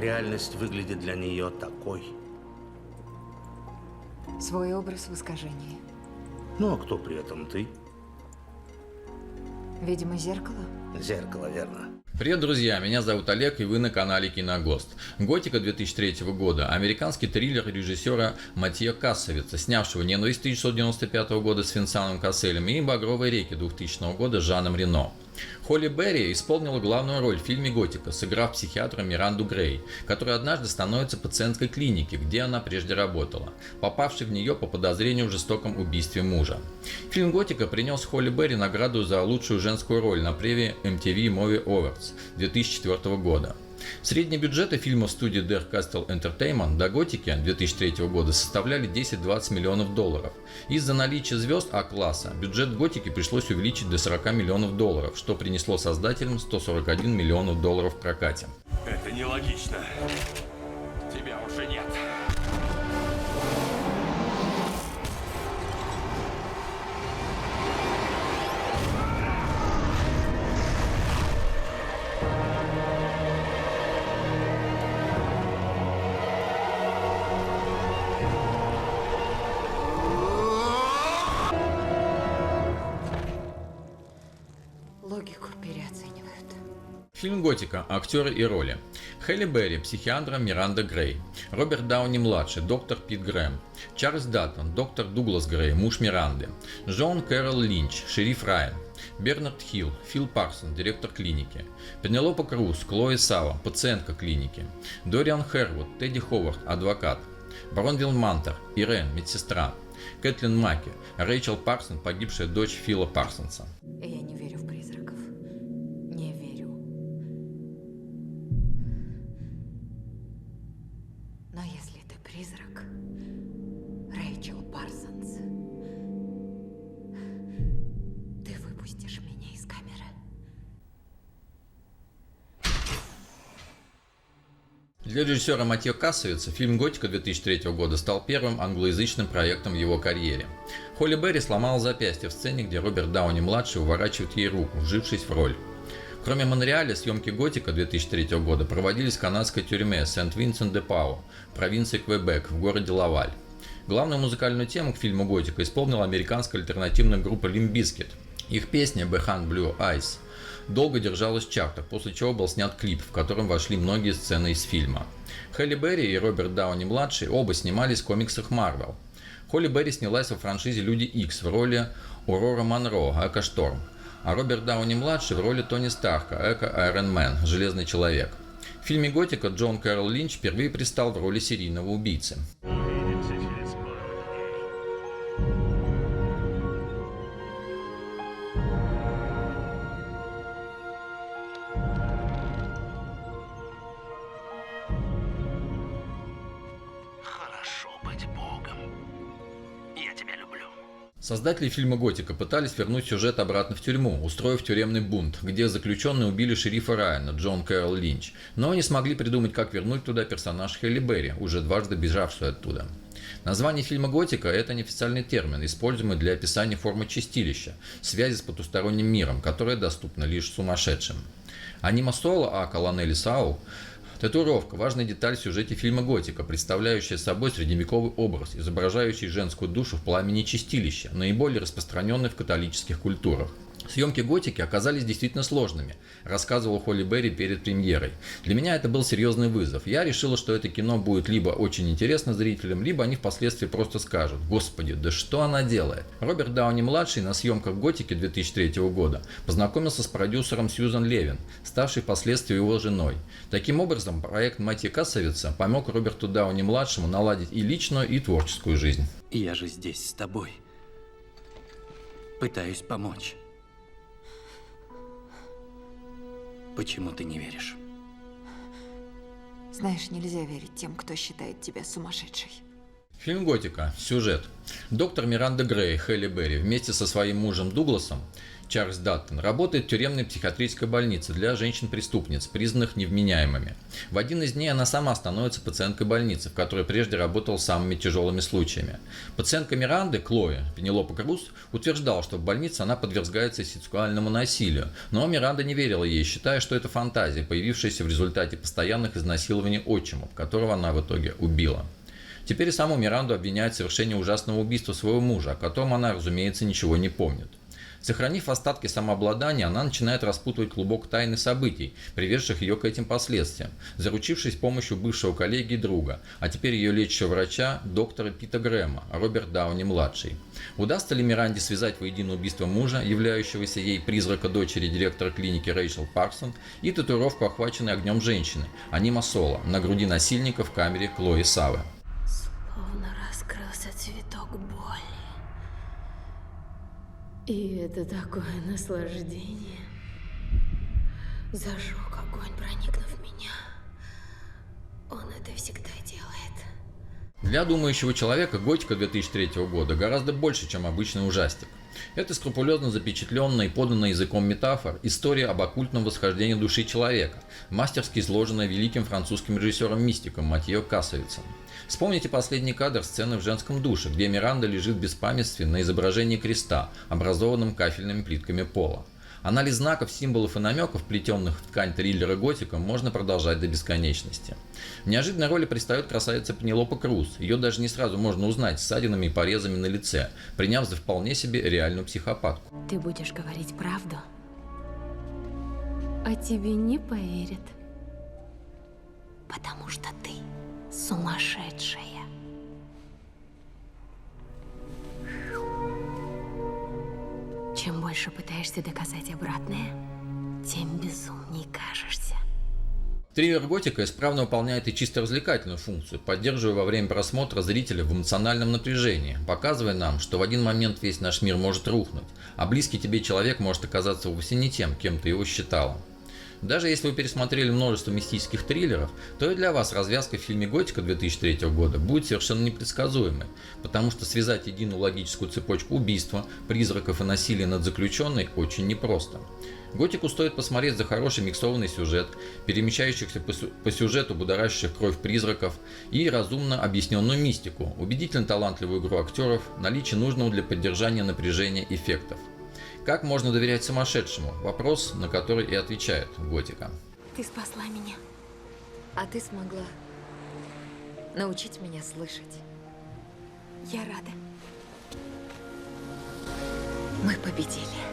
реальность выглядит для нее такой. Свой образ в искажении. Ну, а кто при этом ты? Видимо, зеркало. Зеркало, верно. Привет, друзья! Меня зовут Олег, и вы на канале Киногост. «Готика» 2003 года – американский триллер режиссера Матьё Кассавица, снявшего «Ненависть» 1995 года с Венсаном Касселем и «Багровые реки» 2000 года с Жаном Рено. Холли Берри исполнила главную роль в фильме «Готика», сыграв психиатра Миранду Грей, которая однажды становится пациенткой клиники, где она прежде работала, попавшей в нее по подозрению в жестоком убийстве мужа. Фильм «Готика» принес Холли Берри награду за лучшую женскую роль на премии MTV Movie Awards 2004 года. Средние бюджеты фильмов студии Dark Castle Entertainment до «Готики» 2003 года составляли 10-20 миллионов долларов. Из-за наличия звезд А-класса бюджет «Готики» пришлось увеличить до 40 миллионов долларов, что принесло создателям 141 миллионов долларов в прокате. Это нелогично. Тебя уже нет. Логику переоценивают. Фильм «Готика». Актеры и роли. Холли Берри, психиатра Миранда Грей. Роберт Дауни-младший, доктор Пит Грэм. Чарльз Даттон, доктор Дуглас Грей, муж Миранды. Джон Кэрол Линч, шериф Райан. Бернард Хилл, Фил Парсон, директор клиники. Пенелопа Круз, Клои Сава, пациентка клиники. Дориан Хервуд, Тедди Ховард, адвокат. Барон Вилмантер, Ирен, медсестра. Кэтлин Маки, Рэйчел Парсон, погибшая дочь Фила Парсонса. Я не верю в призраков. Не верю. Но если ты призрак, Рэйчел Парсонс, ты выпустишь меня из камеры. Для режиссера Матьё Кассавица фильм «Готика» 2003 года стал первым англоязычным проектом в его карьере. Холли Берри сломала запястье в сцене, где Роберт Дауни-младший уворачивает ей руку, вжившись в роль. Кроме Монреаля, съемки «Готика» 2003 года проводились в канадской тюрьме Сент-Винсент-де-Пау, провинции Квебек, в городе Лаваль. Главную музыкальную тему к фильму «Готика» исполнила американская альтернативная группа Limp Bizkit. Их песня «Behind Blue Eyes» долго держалась в чартах, после чего был снят клип, в котором вошли многие сцены из фильма. Холли Берри и Роберт Дауни-младший оба снимались в комиксах Marvel. Холли Берри снялась во франшизе «Люди Икс» в роли Орора Монро, Эко Шторм, а Роберт Дауни-младший в роли Тони Старка, Эко Айрон Мэн, Железный человек. В фильме «Готика» Джон Кэрол Линч впервые предстал в роли серийного убийцы. Хорошо быть богом. Я тебя люблю. Создатели фильма «Готика» пытались вернуть сюжет обратно в тюрьму, устроив тюремный бунт, где заключенные убили шерифа Райана, Джон Кэрол Линч, но не смогли придумать, как вернуть туда персонаж Холли Берри, уже дважды бежавшую оттуда. Название фильма «Готика» – это неофициальный термин, используемый для описания формы чистилища, связи с потусторонним миром, которая доступна лишь сумасшедшим. Анима Соло А. Колонели Саул – татуировка – важная деталь в сюжете фильма «Готика», представляющая собой средневековый образ, изображающий женскую душу в пламени чистилища, наиболее распространенный в католических культурах. Съемки «Готики» оказались действительно сложными, рассказывала Холли Берри перед премьерой. Для меня это был серьезный вызов. Я решила, что это кино будет либо очень интересно зрителям, либо они впоследствии просто скажут: «Господи, да что она делает?». Роберт Дауни-младший на съемках «Готики» 2003 года познакомился с продюсером Сьюзан Левин, ставшей впоследствии его женой. Таким образом, проект Матьё Кассавица помог Роберту Дауни-младшему наладить и личную, и творческую жизнь. Я же здесь с тобой. Пытаюсь помочь. Почему ты не веришь? Знаешь, нельзя верить тем, кто считает тебя сумасшедшей. Фильм «Готика». Сюжет. Доктор Миранда Грей, Хелли Берри, вместе со своим мужем Дугласом, Чарльз Даттон, работает в тюремной психиатрической больнице для женщин-преступниц, признанных невменяемыми. В один из дней она сама становится пациенткой больницы, в которой прежде работала с самыми тяжелыми случаями. Пациентка Миранды, Клои, Пенелопа Круз, утверждала, что в больнице она подвергается сексуальному насилию, но Миранда не верила ей, считая, что это фантазия, появившаяся в результате постоянных изнасилований отчима, которого она в итоге убила. Теперь и саму Миранду обвиняют в совершении ужасного убийства своего мужа, о котором она, разумеется, ничего не помнит. Сохранив остатки самообладания, она начинает распутывать клубок тайны событий, приведших ее к этим последствиям, заручившись помощью бывшего коллеги и друга, а теперь ее лечащего врача, доктора Пита Грэма, Роберт Дауни-младший. Удастся ли Миранде связать воедино убийство мужа, являющегося ей призрака дочери директора клиники Рэйчел Парксон, и татуировку, охваченной огнем женщины, Анима Соло, на груди насильника в камере Клои Савы? Словно раскрылся цветок боли. И это такое наслаждение. Зажег огонь, проникнув в меня. Он это всегда делает. Для думающего человека «Готика» 2003 года гораздо больше, чем обычный ужастик. Это скрупулезно запечатленная и поданная языком метафор история об оккультном восхождении души человека, мастерски изложенная великим французским режиссером-мистиком Матьё Кассовицем. Вспомните последний кадр сцены в женском душе, где Миранда лежит в беспамятстве на изображении креста, образованном кафельными плитками пола. Анализ знаков, символов и намеков, плетенных в ткань триллера «Готика», можно продолжать до бесконечности. В неожиданной роли предстает красавица Пенелопа Круз. Ее даже не сразу можно узнать с ссадинами и порезами на лице, приняв за вполне себе реальную психопатку. Ты будешь говорить правду, а тебе не поверят. Потому что ты сумасшедшая. Чем больше пытаешься доказать обратное, тем безумней кажешься. Триллер «Готика» исправно выполняет и чисто развлекательную функцию, поддерживая во время просмотра зрителя в эмоциональном напряжении, показывая нам, что в один момент весь наш мир может рухнуть, а близкий тебе человек может оказаться вовсе не тем, кем ты его считала. Даже если вы пересмотрели множество мистических триллеров, то и для вас развязка в фильме «Готика» 2003 года будет совершенно непредсказуемой, потому что связать единую логическую цепочку убийства, призраков и насилия над заключенной очень непросто. «Готику» стоит посмотреть за хороший миксованный сюжет, перемещающихся по сюжету будоражащих кровь призраков и разумно объясненную мистику, убедительно талантливую игру актеров, наличие нужного для поддержания напряжения эффектов. Как можно доверять сумасшедшему? Вопрос, на который и отвечает «Готика». Ты спасла меня. А ты смогла научить меня слышать. Я рада. Мы победили.